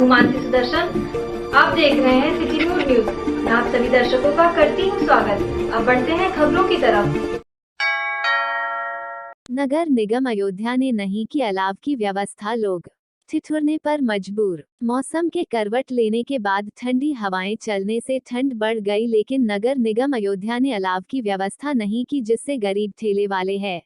हूँ मानसी सुदर्शन। आप देख रहे हैं सिटी न्यूज। मैं आप सभी दर्शकों का करती हूँ स्वागत। अब बढ़ते हैं खबरों की तरफ। नगर निगम अयोध्या ने नहीं की अलाव की व्यवस्था, लोग ठिठुरने पर मजबूर। मौसम के करवट लेने के बाद ठंडी हवाएं चलने से ठंड बढ़ गई, लेकिन नगर निगम अयोध्या ने अलाव की व्यवस्था नहीं की, जिससे गरीब ठेले वाले हैं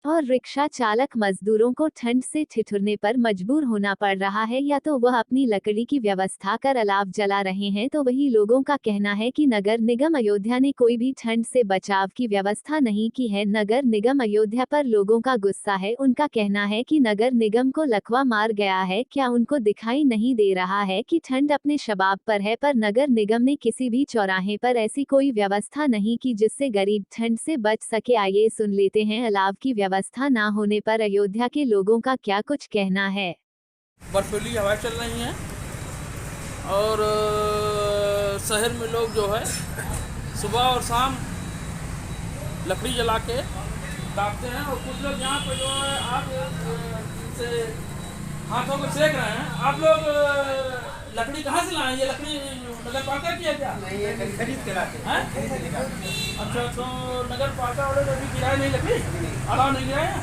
और रिक्शा चालक मजदूरों को ठंड से ठिठुरने पर मजबूर होना पड़ रहा है। या तो वह अपनी लकड़ी की व्यवस्था कर अलाव जला रहे हैं, तो वही लोगों का कहना है कि नगर निगम अयोध्या ने कोई भी ठंड से बचाव की व्यवस्था नहीं की है। नगर निगम अयोध्या पर लोगों का गुस्सा है। उनका कहना है कि नगर निगम को लकवा मार गया है। क्या उनको दिखाई नहीं दे रहा है कि ठंड अपने शबाब पर है? पर नगर निगम ने किसी भी चौराहे पर ऐसी कोई व्यवस्था नहीं की जिससे गरीब ठंड से बच सके। आइए सुन लेते हैं अलाव की व्यवस्था ना होने पर अयोध्या के लोगों का क्या कुछ कहना है। बर्फीली हवाएं चल रही हैं और शहर में लोग जो है सुबह और शाम लकड़ी जला के तापते हैं और कुछ लोग यहाँ पर जो है आग से हाथों को सेक रहे हैं। आप लोग लकड़ी कहाँ से लाए? ये लकड़ी नगर पालिका की है क्या? नहीं, ये खरीद के लाते हैं। अच्छा, तो नगर पालिका वाले अभी गिराए नहीं लकड़ी, अलाव नहीं गिराया।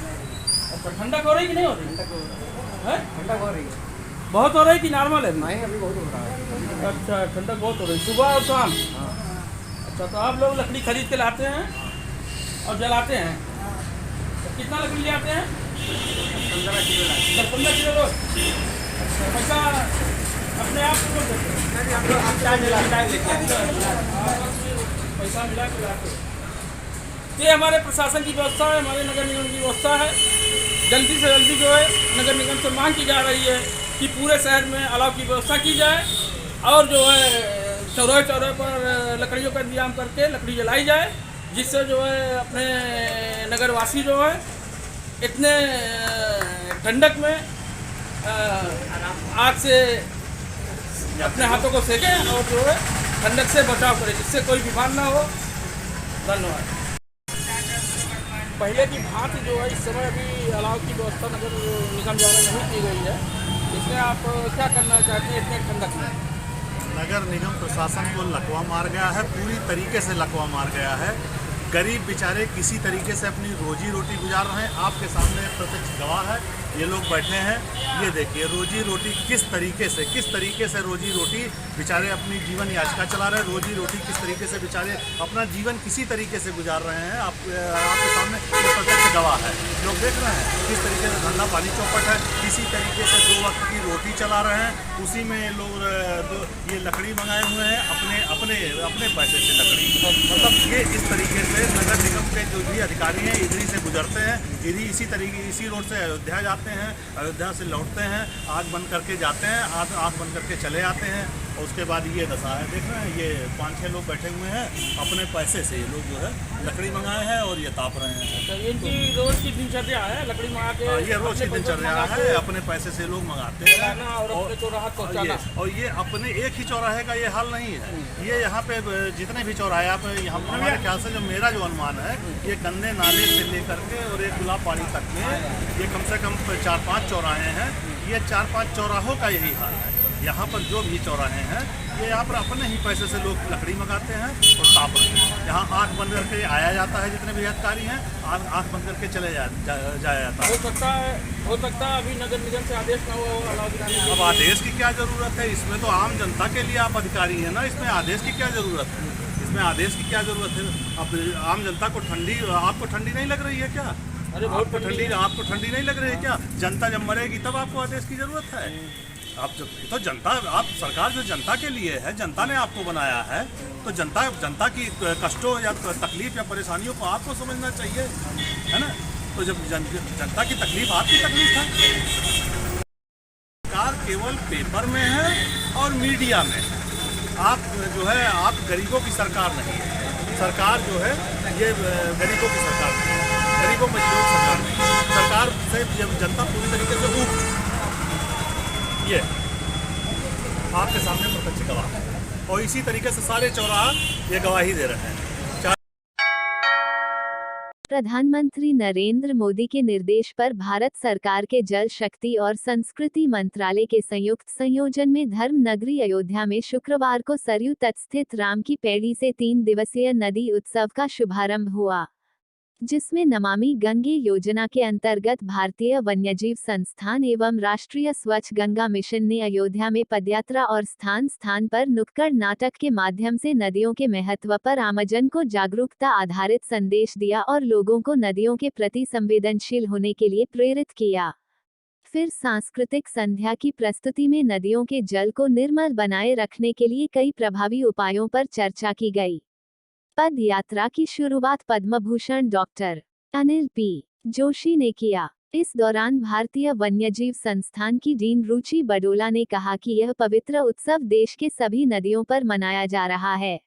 अच्छा, ठंडक हो रही कि नहीं हो रही? ठंडक हो रही है। बहुत हो रही कि नॉर्मल है? नहीं, अभी बहुत हो रहा है। अच्छा, ठंडक बहुत हो रही सुबह और शाम। अच्छा, तो आप लोग लकड़ी खरीद के लाते हैं और जलाते हैं। तो कितना लकड़ी ले आते हैं? 15 किलो लाते 15 किलो रोज। अच्छा, पैसा अपने आप को देते हैं? पैसा मिला के लाते हैं। ये हमारे प्रशासन की व्यवस्था है, हमारे नगर निगम की व्यवस्था है। जल्दी से जल्दी जो है नगर निगम से मांग की जा रही है कि पूरे शहर में अलाव की व्यवस्था की जाए और जो है चौराहे चौराहे पर लकड़ियों का इंतजाम करके लकड़ी जलाई जाए, जिससे जो है अपने नगरवासी जो है इतने ठंडक में आग से अपने हाथों को सेकें और जो है ठंडक से बचाव करें, जिससे कोई बीमार ना हो। धन्यवाद। पहले की भांति जो है इस समय अभी अलाव की व्यवस्था नगर निगम द्वारा नहीं की गई है। इसमें आप क्या करना चाहते हैं इतने ठंडक में? नगर निगम प्रशासन को लकवा मार गया है, पूरी तरीके से लकवा मार गया है। गरीब बेचारे किसी तरीके से अपनी रोजी रोटी गुजार रहे हैं। आपके सामने प्रत्यक्ष गवाह है, ये लोग बैठे हैं। ये देखिए रोजी रोटी किस तरीके से रोजी रोटी बेचारे अपनी जीवन याचिका चला रहे हैं। रोजी रोटी किस तरीके से बेचारे अपना जीवन किसी तरीके से गुजार रहे हैं। आपके सामने ये प्रत्यक्ष गवाह है। लोग देख रहे हैं किस तरीके से धंधा पानी चौपट है, किसी तरीके से 2 वक्त की रोटी चला रहे हैं। उसी में लोग ये लकड़ी मंगाए हुए हैं अपने पैसे से लकड़ी। मतलब ये इस तरीके से नगर निगम के जो भी अधिकारी हैं इधर से गुजरते हैं, इसी रोड से अयोध्या जाते हैं, अयोध्या से लौटते हैं, आग बंद करके जाते हैं, आग बंद करके चले आते हैं। और उसके बाद ये दशा है। देख रहे हैं ये 5-6 लोग बैठे हुए हैं, अपने पैसे से ये लोग जो है लकड़ी मंगाए हैं और ये ताप रहे हैं। अच्छा, इनकी रोज की दिनचर्या है लकड़ी मंगा के? ये रोज की दिनचर्या है, अपने पैसे से लोग मंगाते हैं और ये अपने एक ही चौराहे का ये हाल नहीं है। ये यहाँ पे जितने भी चौराहे आप यहाँ हमारे ख्याल से जो मेरा जो अनुमान है, ये गन्ने नाले से लेकर के और एक गुलाब पानी तक में ये कम से कम 4-5 चौराहे हैं। ये 4-5 चौराहों का यही हाल है। यहाँ पर जो भी चौराहे हैं ये यहाँ पर अपने ही पैसे से लोग लकड़ी मंगाते हैं और ताप रहे हैं। यहाँ आँख बंद करके आया जाता है, जितने भी अधिकारी हैं आँख बंद करके चले जाया जाता है। हो सकता है अभी नगर निगम से आदेश ना हुआ अलाव गिराने के। अब आदेश की क्या ज़रूरत है? इसमें तो आम जनता के लिए आप अधिकारी हैं ना, इसमें आदेश की क्या ज़रूरत है? इसमें आदेश की क्या ज़रूरत है? अब आम जनता को आपको ठंडी नहीं लग रही है क्या? अरे आपको ठंडी नहीं लग रही है क्या? जनता जब मरेगी तब आपको आदेश की ज़रूरत है। आप तो सरकार जो जनता के लिए है, जनता ने आपको बनाया है, तो जनता की कष्टों या तकलीफ या परेशानियों को आपको समझना चाहिए, है ना? तो जब जनता की तकलीफ आपकी तकलीफ है। सरकार केवल पेपर में है और मीडिया में है। आप जो है आप गरीबों की सरकार नहीं है। सरकार जो है ये गरीबों की सरकार नहीं है, गरीबों मजदूर सरकार नहीं है। सरकार से जब जनता पूरी तरीके से ऊब ये आपके सामने प्रत्यक्ष गवाह है और इसी तरीके से सारे चौराहा ये गवाही दे रहे हैं। प्रधानमंत्री नरेंद्र मोदी के निर्देश पर भारत सरकार के जल शक्ति और संस्कृति मंत्रालय के संयुक्त संयोजन में धर्म नगरी अयोध्या में शुक्रवार को सरयू तट स्थित राम की पैड़ी से 3 दिवसीय नदी उत्सव का शुभारंभ हुआ, जिसमें नमामि गंगे योजना के अंतर्गत भारतीय वन्यजीव संस्थान एवं राष्ट्रीय स्वच्छ गंगा मिशन ने अयोध्या में पदयात्रा और स्थान स्थान पर नुक्कड़ नाटक के माध्यम से नदियों के महत्व पर आमजन को जागरूकता आधारित संदेश दिया और लोगों को नदियों के प्रति संवेदनशील होने के लिए प्रेरित किया। फिर सांस्कृतिक संध्या की प्रस्तुति में नदियों के जल को निर्मल बनाए रखने के लिए कई प्रभावी उपायों पर चर्चा की गई। पद यात्रा की शुरुआत पद्म भूषण डॉक्टर अनिल पी जोशी ने किया। इस दौरान भारतीय वन्यजीव संस्थान की डीन रुचि बडोला ने कहा कि यह पवित्र उत्सव देश के सभी नदियों पर मनाया जा रहा है,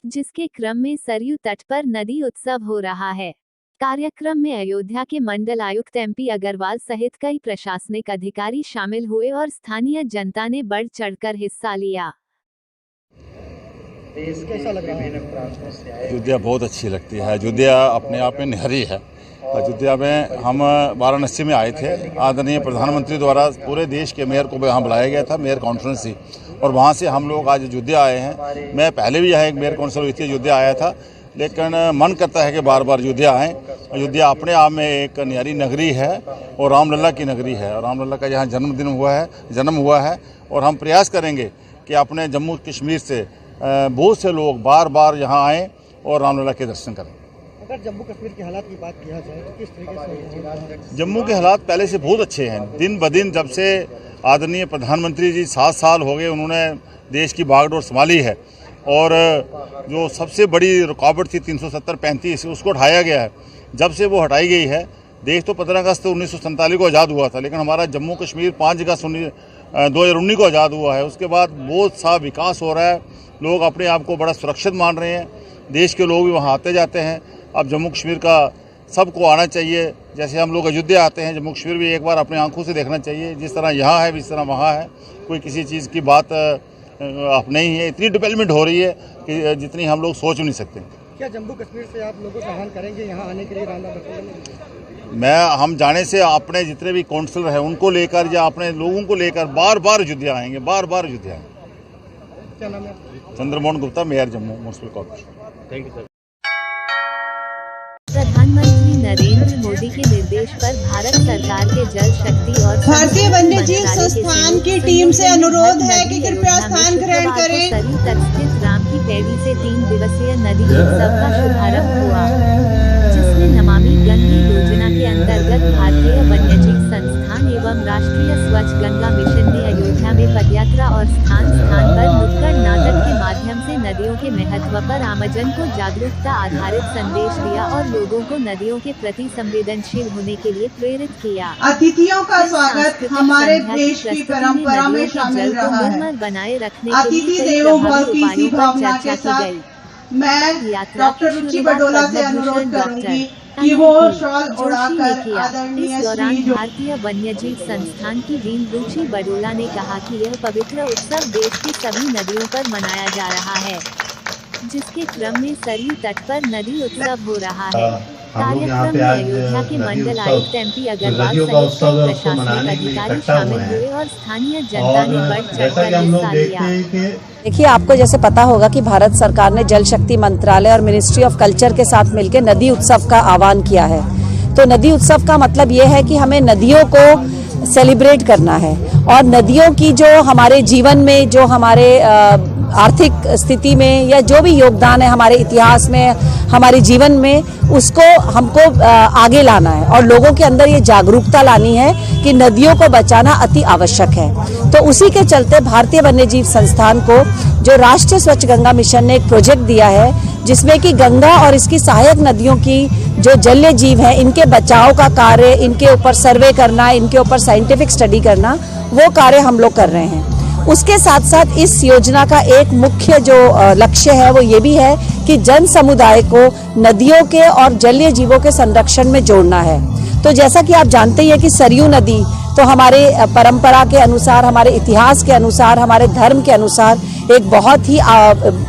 जिसके क्रम में सरयू तट पर नदी उत्सव हो रहा है। कार्यक्रम में अयोध्या के मंडल आयुक्त MP अग्रवाल सहित कई प्रशासनिक अधिकारी शामिल हुए और स्थानीय जनता ने बढ़ चढ़कर हिस्सा लिया। कैसा लग रहा है? अयोध्या बहुत अच्छी लगती है। अयोध्या अपने आप में निहरी है। अयोध्या में हम वाराणसी में आए थे, आदरणीय प्रधानमंत्री द्वारा पूरे देश के मेयर को यहाँ बुलाया गया था, मेयर कॉन्फ्रेंस थी, और वहाँ से हम लोग आज अयोध्या आए हैं। मैं पहले भी यहाँ एक मेयर कौंसिल हुई थी, अयोध्या आया था, लेकिन मन करता है कि बार बार अयोध्या आएँ। अयोध्या अपने आप में एक निहरी नगरी है और रामलला की नगरी है, और रामलला का यहाँ जन्म हुआ है। और हम प्रयास करेंगे कि अपने जम्मू कश्मीर से बहुत से लोग बार बार यहाँ आएँ और रामलला के दर्शन करें। अगर जम्मू कश्मीर के हालात की बात किया जाए तो किस तरीके से? जम्मू के हालात पहले से बहुत अच्छे हैं। दिन ब दिन जब से आदरणीय प्रधानमंत्री जी 7 साल हो गए उन्होंने देश की बागडोर संभाली है, और जो सबसे बड़ी रुकावट थी 370-35 उसको हटाया गया है। जब से वो हटाई गई है, देश तो 15 अगस्त 1947 को आज़ाद हुआ था, लेकिन हमारा जम्मू कश्मीर 5 अगस्त 2019 को आज़ाद हुआ है। उसके बाद बहुत सा विकास हो रहा है, लोग अपने आप को बड़ा सुरक्षित मान रहे हैं, देश के लोग भी वहाँ आते जाते हैं। अब जम्मू कश्मीर का सबको आना चाहिए, जैसे हम लोग अयोध्या आते हैं, जम्मू कश्मीर भी एक बार अपनी आंखों से देखना चाहिए। जिस तरह यहाँ है जिस तरह वहाँ है, कोई किसी चीज़ की बात अब नहीं है। इतनी डेवलपमेंट हो रही है कि जितनी हम लोग सोच नहीं सकते। क्या जम्मू कश्मीर से आप लोगों का आह्वान करेंगे यहाँ आने के लिए? हम जाने से अपने जितने भी काउंसलर हैं उनको लेकर या अपने लोगों को लेकर बार बार अयोध्या आएंगे, बार बार अयोध्या आएंगे। क्या नाम है? Chandramohan Gupta, mayor Jammu municipal corporation. Thank you sir. प्रधानमंत्री नरेंद्र मोदी के निर्देश पर भारत सरकार के जल शक्ति और भारतीय वन्यजीव संस्थान की टीम से अनुरोध है कि कृपया स्थान ग्रहण करें। सरयू तट स्थित राम की पैड़ी से 3 दिवसीय नदी उत्सव का शुभारंभ हुआ, जिसमें नमामि गंगे योजना के अंतर्गत भारतीय वन्यजीव संस्थान एवं राष्ट्रीय स्वच्छ गंगा मिशन ने अयोध्या में पदयात्रा और स्थान स्थान पर नुक्कड़ नाटक के माध्यम से नदियों के महत्व पर आमजन को जागरूकता आधारित संदेश दिया और लोगों को नदियों के प्रति संवेदनशील होने के लिए प्रेरित किया। अतिथियों का स्वागत हमारे देश की परंपरा में शामिल रहा है। बनाए रखने अतिथि देवो भव की इसी भावना के साथ मैं डॉक्टर रुचि बडोला से अनुरोध करूंगी कि वो शॉल उड़ाकर आदरणीय श्री भारतीय वन्यजीव संस्थान की डीन रुचि बडोला ने कहा कि यह पवित्र उत्सव देश की सभी नदियों पर मनाया जा रहा है, जिसके क्रम में सरयू तट पर नदी उत्सव हो रहा है। कार्यक्रम में अयोध्या के मंडल आयुक्त MP अग्रवाल सहित कई प्रशासनिक अधिकारी शामिल हुए और स्थानीय जनता ने बढ़ चढ़कर हिस्सा लिया। देखिए, आपको जैसे पता होगा कि भारत सरकार ने जल शक्ति मंत्रालय और मिनिस्ट्री ऑफ कल्चर के साथ मिलकर नदी उत्सव का आह्वान किया है। तो नदी उत्सव का मतलब ये है कि हमें नदियों को सेलिब्रेट करना है, और नदियों की जो हमारे जीवन में, जो हमारे आर्थिक स्थिति में, या जो भी योगदान है हमारे इतिहास में, हमारे जीवन में, उसको हमको आगे लाना है और लोगों के अंदर ये जागरूकता लानी है कि नदियों को बचाना अति आवश्यक है। तो उसी के चलते भारतीय वन्यजीव संस्थान को जो राष्ट्रीय स्वच्छ गंगा मिशन ने एक प्रोजेक्ट दिया है, जिसमें कि गंगा और इसकी सहायक नदियों की जो जलीय जीव है, इनके बचाव का कार्य, इनके ऊपर सर्वे करना, इनके ऊपर साइंटिफिक स्टडी करना, वो कार्य हम लोग कर रहे हैं। उसके साथ साथ इस योजना का एक मुख्य जो लक्ष्य है वो ये भी है कि जन समुदाय को नदियों के और जलीय जीवों के संरक्षण में जोड़ना है। तो जैसा कि आप जानते ही हैं कि सरयू नदी तो हमारे परंपरा के अनुसार, हमारे इतिहास के अनुसार, हमारे धर्म के अनुसार एक बहुत ही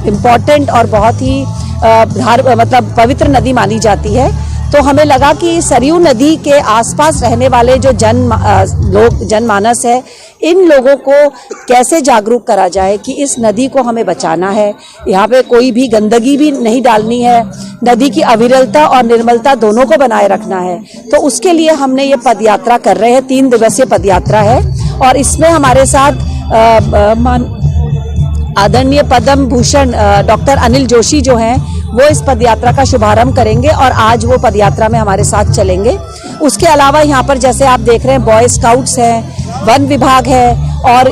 इम्पोर्टेंट और बहुत ही मतलब पवित्र नदी मानी जाती है। तो हमें लगा कि सरयू नदी के आसपास रहने वाले जो जनमानस है, इन लोगों को कैसे जागरूक करा जाए कि इस नदी को हमें बचाना है, यहाँ पे कोई भी गंदगी भी नहीं डालनी है, नदी की अविरलता और निर्मलता दोनों को बनाए रखना है। तो उसके लिए हमने ये पदयात्रा कर रहे हैं, 3 दिवसीय पदयात्रा है और इसमें हमारे साथ आदरणीय पद्म भूषण डॉक्टर अनिल जोशी जो हैं वो इस पदयात्रा का शुभारंभ करेंगे और आज वो पदयात्रा में हमारे साथ चलेंगे। उसके अलावा यहाँ पर जैसे आप देख रहे हैं बॉय स्काउट्स हैं, वन विभाग है और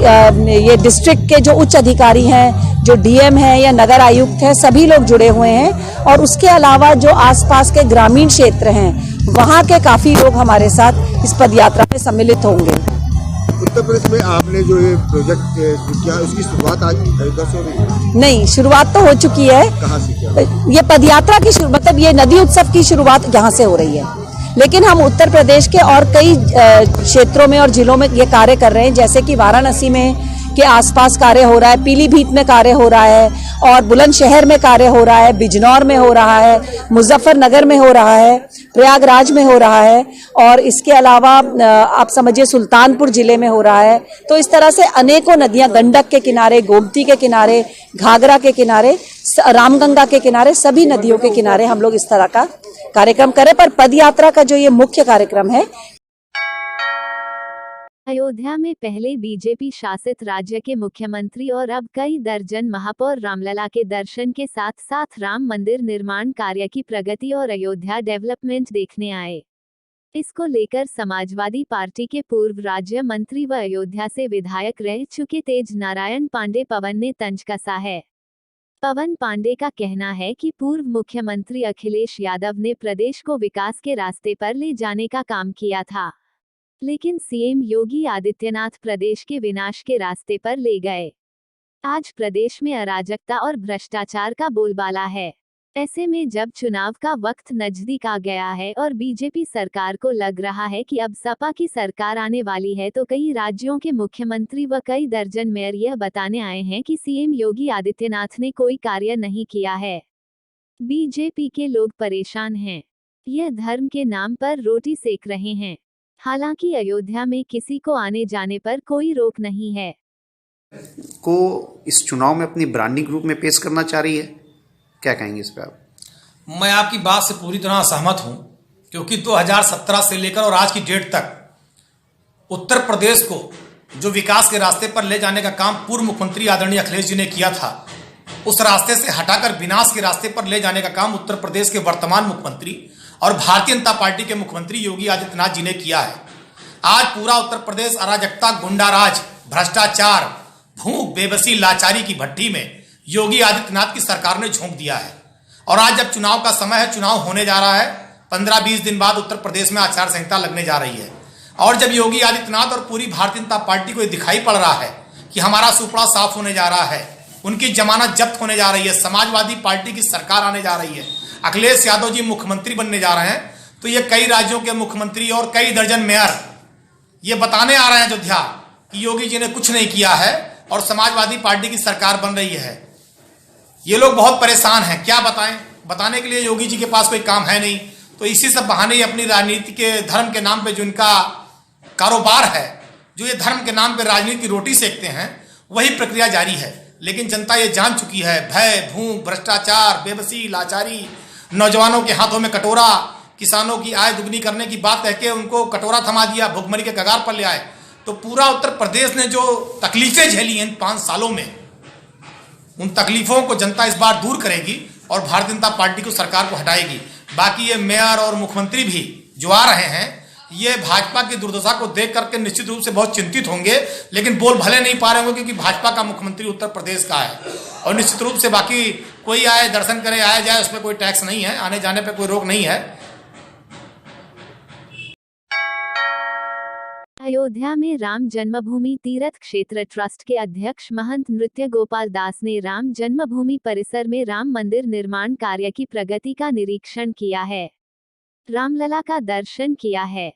ये डिस्ट्रिक्ट के जो उच्च अधिकारी हैं, जो डीएम हैं या नगर आयुक्त हैं, सभी लोग जुड़े हुए हैं और उसके अलावा जो आसपास के ग्रामीण क्षेत्र हैं वहाँ के काफ़ी लोग हमारे साथ इस पदयात्रा में सम्मिलित होंगे। उत्तर प्रदेश में आपने जो ये प्रोजेक्ट शुरू किया उसकी शुरुआत आज अयोध्या से हो रही है? नहीं, शुरुआत तो हो चुकी है। कहाँ से क्या? ये पदयात्रा की मतलब ये नदी उत्सव की शुरुआत यहाँ से हो रही है, लेकिन हम उत्तर प्रदेश के और कई क्षेत्रों में और जिलों में ये कार्य कर रहे हैं, जैसे कि वाराणसी में के आसपास कार्य हो रहा है, पीलीभीत में कार्य हो रहा है और बुलंदशहर में कार्य हो रहा है, बिजनौर में हो रहा है, मुजफ्फरनगर में हो रहा है, प्रयागराज में हो रहा है और इसके अलावा आप समझिए सुल्तानपुर जिले में हो रहा है। तो इस तरह से अनेकों नदियां, गंडक के किनारे, गोमती के किनारे, घाघरा के किनारे, रामगंगा के किनारे, सभी नदियों के किनारे हम लोग इस तरह का कार्यक्रम करें। पर पदयात्रा का जो ये मुख्य कार्यक्रम है, अयोध्या में पहले बीजेपी शासित राज्य के मुख्यमंत्री और अब कई दर्जन महापौर रामलला के दर्शन के साथ साथ राम मंदिर निर्माण कार्य की प्रगति और अयोध्या डेवलपमेंट देखने आए। इसको लेकर समाजवादी पार्टी के पूर्व राज्य मंत्री व अयोध्या से विधायक रह चुके तेज नारायण पांडे पवन ने तंज कसा है। पवन पांडे का कहना है कि पूर्व मुख्यमंत्री अखिलेश यादव ने प्रदेश को विकास के रास्ते पर ले जाने का काम किया था, लेकिन सीएम योगी आदित्यनाथ प्रदेश के विनाश के रास्ते पर ले गए। आज प्रदेश में अराजकता और भ्रष्टाचार का बोलबाला है। ऐसे में जब चुनाव का वक्त नजदीक आ गया है और बीजेपी सरकार को लग रहा है कि अब सपा की सरकार आने वाली है, तो कई राज्यों के मुख्यमंत्री व कई दर्जन मेयर यह बताने आए हैं कि सीएम योगी आदित्यनाथ ने कोई कार्य नहीं किया है। बीजेपी के लोग परेशान हैं। यह धर्म के नाम पर रोटी सेक रहे हैं। हालांकि अयोध्या में किसी को आने जाने पर कोई रोक नहीं है। को इस चुनाव में अपनी ब्रांडिंग रूप में पेश करना चाह रही है, क्या कहेंगे इस पे आप? मैं आपकी बात से पूरी तरह सहमत हूं, क्योंकि 2017 से लेकर और आज की डेट तक उत्तर प्रदेश को जो विकास के रास्ते पर ले जाने का काम पूर्व मुख्यमंत्री आदरणीय अखिलेश जी ने किया था, उस रास्ते से हटाकर विनाश के रास्ते पर ले जाने का काम उत्तर प्रदेश के वर्तमान मुख्यमंत्री और भारतीय जनता पार्टी के मुख्यमंत्री योगी आदित्यनाथ जी ने किया है। आज पूरा उत्तर प्रदेश अराजकता, गुंडाराज, भ्रष्टाचार, भूख, बेबसी, लाचारी की भट्टी में योगी आदित्यनाथ की सरकार ने झोंक दिया है। और आज जब चुनाव का समय है, चुनाव होने जा रहा है, 15-20 दिन बाद उत्तर प्रदेश में आचार संहिता लगने जा रही है और जब योगी आदित्यनाथ और पूरी भारतीय जनता पार्टी को दिखाई पड़ रहा है कि हमारा सुपड़ा साफ होने जा रहा है, उनकी जमानत जब्त होने जा रही है, समाजवादी पार्टी की सरकार आने जा रही है, अखिलेश यादव जी मुख्यमंत्री बनने जा रहे हैं, तो ये कई राज्यों के मुख्यमंत्री और कई दर्जन मेयर ये बताने आ रहे हैं अयोध्या कि योगी जी ने कुछ नहीं किया है और समाजवादी पार्टी की सरकार बन रही है। ये लोग बहुत परेशान हैं, क्या बताएं, बताने के लिए योगी जी के पास कोई काम है नहीं, तो इसी सब बहाने अपनी राजनीति के धर्म के नाम पे जो इनका कारोबार है, जो ये धर्म के नाम पे राजनीति की रोटी सेकते हैं, वही प्रक्रिया जारी है। लेकिन जनता ये जान चुकी है, भय, भूख, भ्रष्टाचार, बेबसी, लाचारी, नौजवानों के हाथों में कटोरा, किसानों की आय दुगनी करने की बात कह के उनको कटोरा थमा दिया, भुखमरी के कगार पर ले आए। तो पूरा उत्तर प्रदेश ने जो तकलीफें झेली हैं इन 5 सालों में, उन तकलीफों को जनता इस बार दूर करेगी और भारतीय जनता पार्टी को, सरकार को हटाएगी। बाकी ये मेयर और मुख्यमंत्री भी जो आ रहे हैं, ये भाजपा की दुर्दशा को देख करके निश्चित रूप से बहुत चिंतित होंगे, लेकिन बोल भले नहीं पा रहे होंगे क्योंकि भाजपा का मुख्यमंत्री उत्तर प्रदेश का है। और निश्चित रूप से बाकी कोई आए, दर्शन करे, आया जाए, उसमें कोई टैक्स नहीं है, आने जाने पर कोई रोक नहीं है। अयोध्या में राम जन्मभूमि तीर्थ क्षेत्र ट्रस्ट के अध्यक्ष महंत नृत्य गोपाल दास ने राम जन्मभूमि परिसर में राम मंदिर निर्माण कार्य की प्रगति का निरीक्षण किया है। रामलला का दर्शन किया है।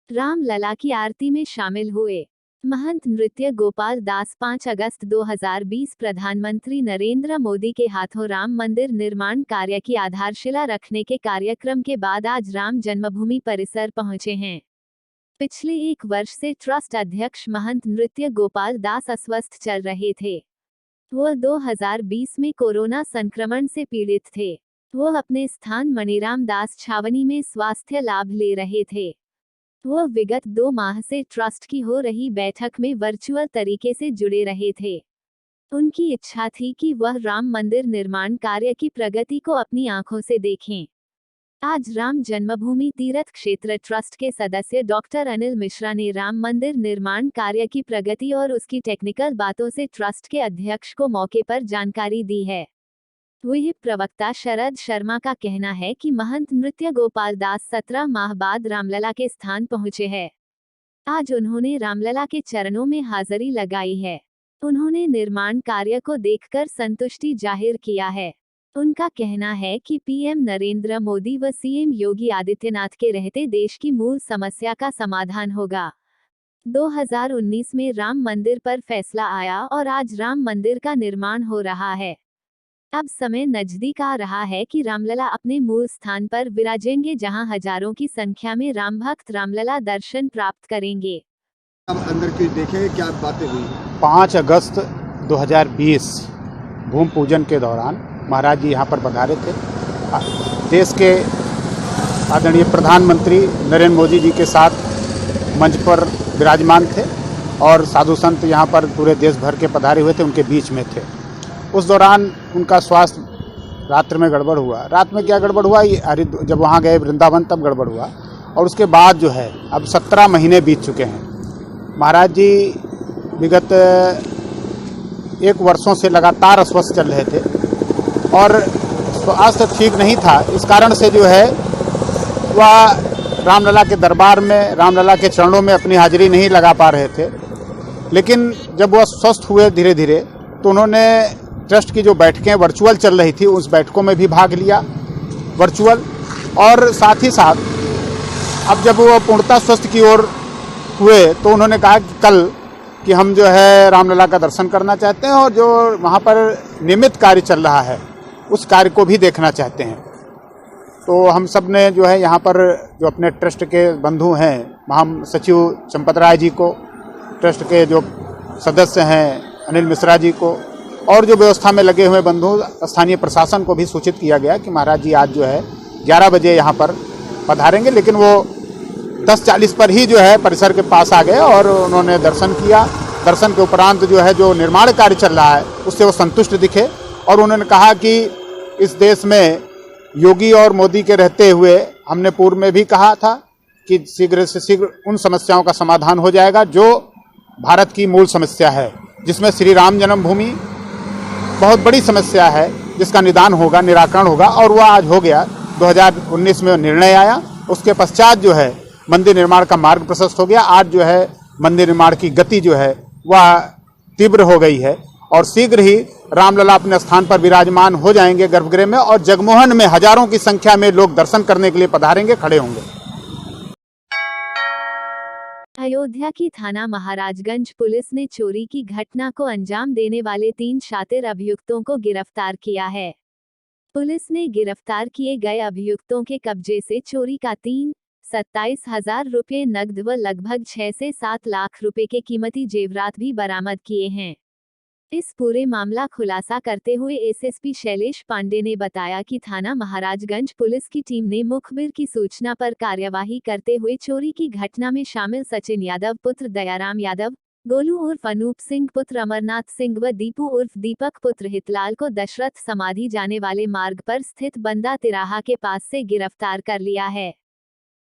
रामलला की आरती में शामिल हुए। महंत नृत्य गोपाल दास 5 अगस्त 2020 प्रधानमंत्री नरेंद्र मोदी के हाथों राम मंदिर निर्माण कार्य की आधारशिला रखने के कार्यक्रम के बाद आज राम जन्मभूमि परिसर पहुंचे हैं। पिछले 1 वर्ष से ट्रस्ट अध्यक्ष महंत नृत्य गोपाल दास अस्वस्थ चल रहे थे। वह 2020 में कोरोना संक्रमण से पीड़ित थे। वह अपने स्थान मणिराम दास छावनी में स्वास्थ्य लाभ ले रहे थे। वह विगत 2 माह से ट्रस्ट की हो रही बैठक में वर्चुअल तरीके से जुड़े रहे थे। उनकी इच्छा थी कि वह राम मंदिर निर्माण कार्य की प्रगति को अपनी आंखों से देखें। आज राम जन्मभूमि तीर्थ क्षेत्र ट्रस्ट के सदस्य डॉक्टर अनिल मिश्रा ने राम मंदिर निर्माण कार्य की प्रगति और उसकी टेक्निकल बातों से ट्रस्ट के अध्यक्ष को मौके पर जानकारी दी है। विहिप प्रवक्ता शरद शर्मा का कहना है कि महंत नृत्य गोपाल दास 17 माह बाद रामलला के स्थान पहुंचे हैं। आज उन्होंने रामलला के चरणों में हाजिरी लगाई है। उन्होंने निर्माण कार्य को देखकर संतुष्टि जाहिर किया है। उनका कहना है कि पीएम नरेंद्र मोदी व सीएम योगी आदित्यनाथ के रहते देश की मूल समस्या का समाधान होगा। 2019 में राम मंदिर पर फैसला आया और आज राम मंदिर का निर्माण हो रहा है। अब समय नजदीक आ रहा है कि रामलला अपने मूल स्थान पर विराजेंगे, जहां हजारों की संख्या में राम भक्त रामलला दर्शन प्राप्त करेंगे। अब अंदर की देखें क्या बातें हुई। 5 अगस्त 2020 भूमि पूजन के दौरान महाराज जी यहाँ पर पधारे थे। देश के आदरणीय प्रधानमंत्री नरेंद्र मोदी जी के साथ मंच पर विराजमान थे और साधु संत यहाँ पर पूरे देश भर के पधारे हुए थे, उनके बीच में थे। उस दौरान उनका स्वास्थ्य रात्र में गड़बड़ हुआ। रात में क्या गड़बड़ हुआ, जब वहाँ गए वृंदावन तब गड़बड़ हुआ। और उसके बाद जो है अब 17 महीने बीत चुके हैं। महाराज जी विगत 1 वर्षों से लगातार अस्वस्थ चल रहे थे और स्वास्थ्य ठीक नहीं था। इस कारण से जो है वह रामलला के दरबार में, रामलला के चरणों में अपनी हाजिरी नहीं लगा पा रहे थे। लेकिन जब वह स्वस्थ हुए धीरे धीरे तो उन्होंने ट्रस्ट की जो बैठकें वर्चुअल चल रही थी उस बैठकों में भी भाग लिया वर्चुअल। और साथ ही साथ अब जब वो पूर्णतः स्वस्थ की ओर हुए तो उन्होंने कहा कि कल कि हम जो है रामलला का दर्शन करना चाहते हैं और जो वहाँ पर नियमित कार्य चल रहा है उस कार्य को भी देखना चाहते हैं। तो हम सब ने जो है यहाँ पर जो अपने ट्रस्ट के बंधु हैं, महासचिव चंपत राय जी को, ट्रस्ट के जो सदस्य हैं अनिल मिश्रा जी को और जो व्यवस्था में लगे हुए बंधु स्थानीय प्रशासन को भी सूचित किया गया कि महाराज जी आज जो है 11 बजे यहाँ पर पधारेंगे। लेकिन वो 10:40 पर ही जो है परिसर के पास आ गए और उन्होंने दर्शन किया। दर्शन के उपरांत जो है जो निर्माण कार्य चल रहा है उससे वो संतुष्ट दिखे और उन्होंने कहा कि इस देश में योगी और मोदी के रहते हुए हमने पूर्व में भी कहा था कि शीघ्र से शीघ्र उन समस्याओं का समाधान हो जाएगा जो भारत की मूल समस्या है, जिसमें श्री राम जन्मभूमि बहुत बड़ी समस्या है, जिसका निदान होगा, निराकरण होगा। और वह आज हो गया। 2019 में निर्णय आया, उसके पश्चात जो है मंदिर निर्माण का मार्ग प्रशस्त हो गया। आज जो है मंदिर निर्माण की गति जो है वह तीव्र हो गई है और शीघ्र ही रामलला अपने स्थान पर विराजमान हो जाएंगे गर्भगृह में और जगमोहन में हजारों की संख्या में लोग दर्शन करने के लिए पधारेंगे, खड़े होंगे। अयोध्या की थाना महाराजगंज पुलिस ने चोरी की घटना को अंजाम देने वाले 3 शातिर अभियुक्तों को गिरफ्तार किया है। पुलिस ने गिरफ्तार किए गए अभियुक्तों के कब्जे से चोरी का 27,000 रुपये नकद व लगभग 6 से 7 लाख रुपए के कीमती जेवरात भी बरामद किए हैं। इस पूरे मामला खुलासा करते हुए एसएसपी शैलेश पांडे ने बताया कि थाना महाराजगंज पुलिस की टीम ने मुखबिर की सूचना पर कार्यवाही करते हुए चोरी की घटना में शामिल सचिन यादव पुत्र दयाराम यादव, गोलू उर्फ अनूप सिंह पुत्र अमरनाथ सिंह व दीपू उर्फ दीपक पुत्र हितलाल को दशरथ समाधि जाने वाले मार्ग पर स्थित बंदा तिराहा के पास से गिरफ्तार कर लिया है।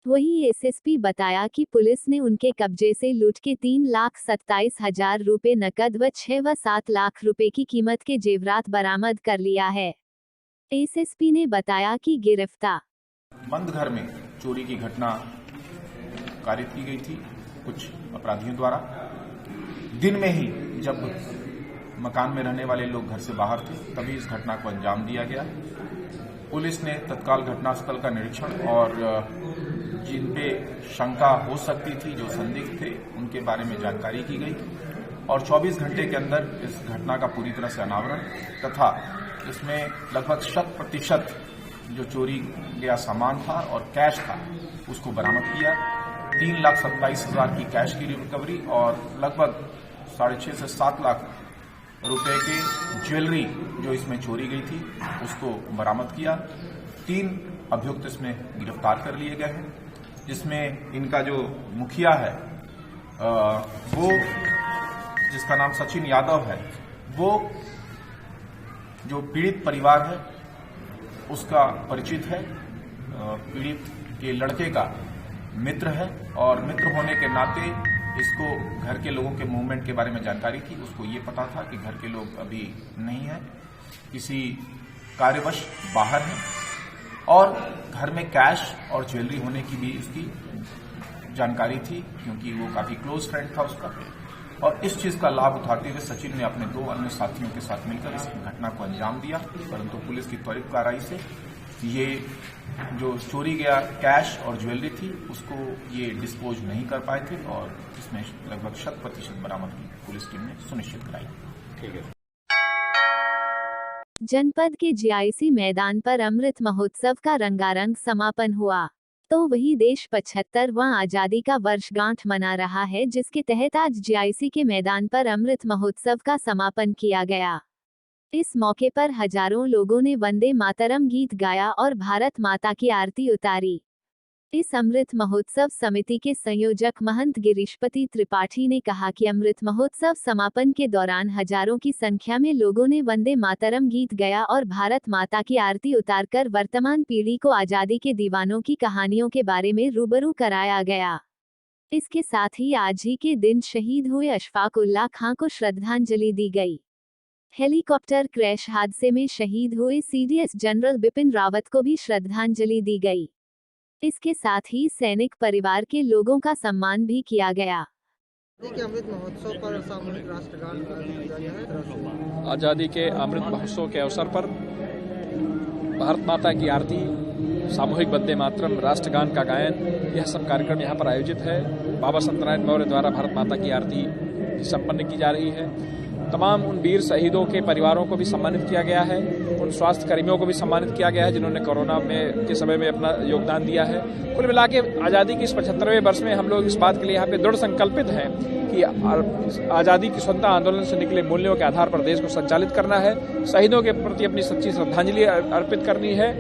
वहीं एसएसपी बताया कि पुलिस ने उनके कब्जे से लूट के 3,27,000 रुपये नकद व 6 व 7 लाख रुपए की कीमत के जेवरात बरामद कर लिया है। एसएसपी ने बताया कि गिरफ्तार बंद घर में चोरी की घटना कारित की गई थी कुछ अपराधियों द्वारा। दिन में ही जब मकान में रहने वाले लोग घर से बाहर थे तभी इस घटना को अंजाम दिया गया। पुलिस ने तत्काल घटनास्थल का निरीक्षण और जिन पे शंका हो सकती थी, जो संदिग्ध थे, उनके बारे में जानकारी की गई और 24 घंटे के अंदर इस घटना का पूरी तरह से अनावरण तथा इसमें लगभग 100% जो चोरी गया सामान था और कैश था उसको बरामद किया। 3,27,000 की कैश की रिकवरी और लगभग 6.5 से 7 लाख रुपए की ज्वेलरी जो इसमें चोरी गई थी उसको बरामद किया। 3 अभियुक्त इसमें गिरफ्तार कर लिए गए हैं, जिसमें इनका जो मुखिया है वो जिसका नाम सचिन यादव है, वो जो पीड़ित परिवार है उसका परिचित है, पीड़ित के लड़के का मित्र है और मित्र होने के नाते इसको घर के लोगों के मूवमेंट के बारे में जानकारी थी। उसको ये पता था कि घर के लोग अभी नहीं है, किसी कार्यवश बाहर है और घर में कैश और ज्वेलरी होने की भी इसकी जानकारी थी क्योंकि वो काफी क्लोज फ्रेंड था उसका। और इस चीज का लाभ उठाते हुए सचिन ने अपने 2 अन्य साथियों के साथ मिलकर इस घटना को अंजाम दिया, परंतु पुलिस की त्वरित कार्रवाई से ये जो चोरी गया कैश और ज्वेलरी थी उसको ये डिस्पोज नहीं कर पाए थे और इसमें लगभग 100% बरामदगी पुलिस टीम ने सुनिश्चित कराई। ठीक है। जनपद के जीआईसी मैदान पर अमृत महोत्सव का रंगारंग समापन हुआ। तो वही देश 75वां आजादी का वर्षगांठ मना रहा है, जिसके तहत आज जीआईसी के मैदान पर अमृत महोत्सव का समापन किया गया। इस मौके पर हजारों लोगों ने वंदे मातरम गीत गाया और भारत माता की आरती उतारी। इस अमृत महोत्सव समिति के संयोजक महंत गिरीशपति त्रिपाठी ने कहा कि अमृत महोत्सव समापन के दौरान हजारों की संख्या में लोगों ने वंदे मातरम गीत गाया और भारत माता की आरती उतारकर वर्तमान पीढ़ी को आजादी के दीवानों की कहानियों के बारे में रूबरू कराया गया। इसके साथ ही आज ही के दिन शहीद हुए अशफाक उल्लाह खां को श्रद्धांजलि दी गई। हेलीकॉप्टर क्रैश हादसे में शहीद हुए सीडीएस जनरल बिपिन रावत को भी श्रद्धांजलि दी गई। इसके साथ ही सैनिक परिवार के लोगों का सम्मान भी किया गया। अमृत महोत्सव पर सामूहिक राष्ट्रगान किया गया है। आजादी के अमृत महोत्सव के अवसर पर भारत माता की आरती, सामूहिक वंदे मातरम, राष्ट्रगान का गायन, यह सब कार्यक्रम यहाँ पर आयोजित है। बाबा सत्यनारायण मौर्य द्वारा भारत माता की आरती संपन्न की जा रही है। तमाम उन वीर शहीदों के परिवारों को भी सम्मानित किया गया है, उन स्वास्थ्य कर्मियों को भी सम्मानित किया गया है जिन्होंने कोरोना में के समय में अपना योगदान दिया है। कुल मिला के आज़ादी के इस 75वें वर्ष में हम लोग इस बात के लिए यहाँ पे दृढ़ संकल्पित हैं कि आज़ादी की स्वतंत्रता आंदोलन से निकले मूल्यों के आधार पर देश को संचालित करना है, शहीदों के प्रति अपनी सच्ची श्रद्धांजलि अर्पित करनी है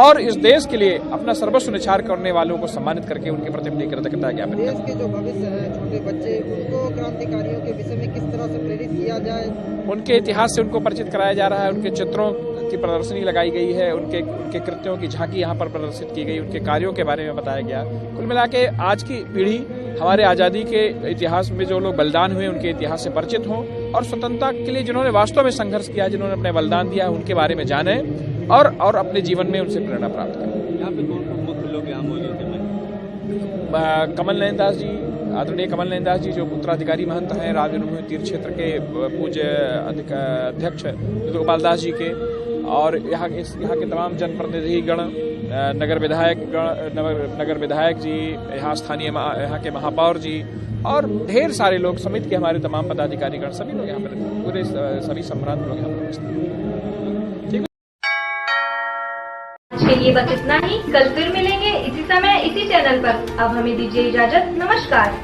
और इस देश के लिए अपना सर्वस्व निछावर करने वालों को सम्मानित करके उनके प्रति अपनी कृतज्ञता ज्ञापित करना। देश के जो भविष्य है, छोटे बच्चे, उनको क्रांतिकारियों के विषय में किस तरह से प्रेरित किया जाए? उनके इतिहास से उनको परिचित कराया जा रहा है, उनके चित्रों की प्रदर्शनी लगाई गई है, उनके कृत्यों की झांकी यहाँ पर प्रदर्शित की गई, उनके कार्यों के बारे में बताया गया। कुल मिला के आज की पीढ़ी हमारे आज़ादी के इतिहास में जो लोग बलिदान हुए उनके इतिहास से परिचित हों और स्वतंत्रता के लिए जिन्होंने वास्तव में संघर्ष किया, जिन्होंने अपने बलिदान दिया, उनके बारे में जाने और अपने जीवन में उनसे प्रेरणा प्राप्त करें। यहाँ पे कौन मुख्य लोग यहाँ मौजूद हैं? कमल नयन दास जी, आदरणीय कमल नयन दास जी जो उत्तराधिकारी महंत हैं राजभूमि तीर्थ क्षेत्र के पूज्य अध्यक्ष गोपाल दास जी के, और यहाँ के तमाम जनप्रतिनिधि गण, नगर विधायक जी, यहाँ स्थानीय यहाँ के महापौर जी और ढेर सारे लोग समिति के हमारे तमाम पदाधिकारीगण, सभी लोग यहाँ पर पूरे सभी सम्रांत लोग यहाँ पर उपस्थित हैं। आज के लिए बस इतना ही। कल फिर मिलेंगे इसी समय इसी चैनल पर। अब हमें दीजिए इजाजत। नमस्कार।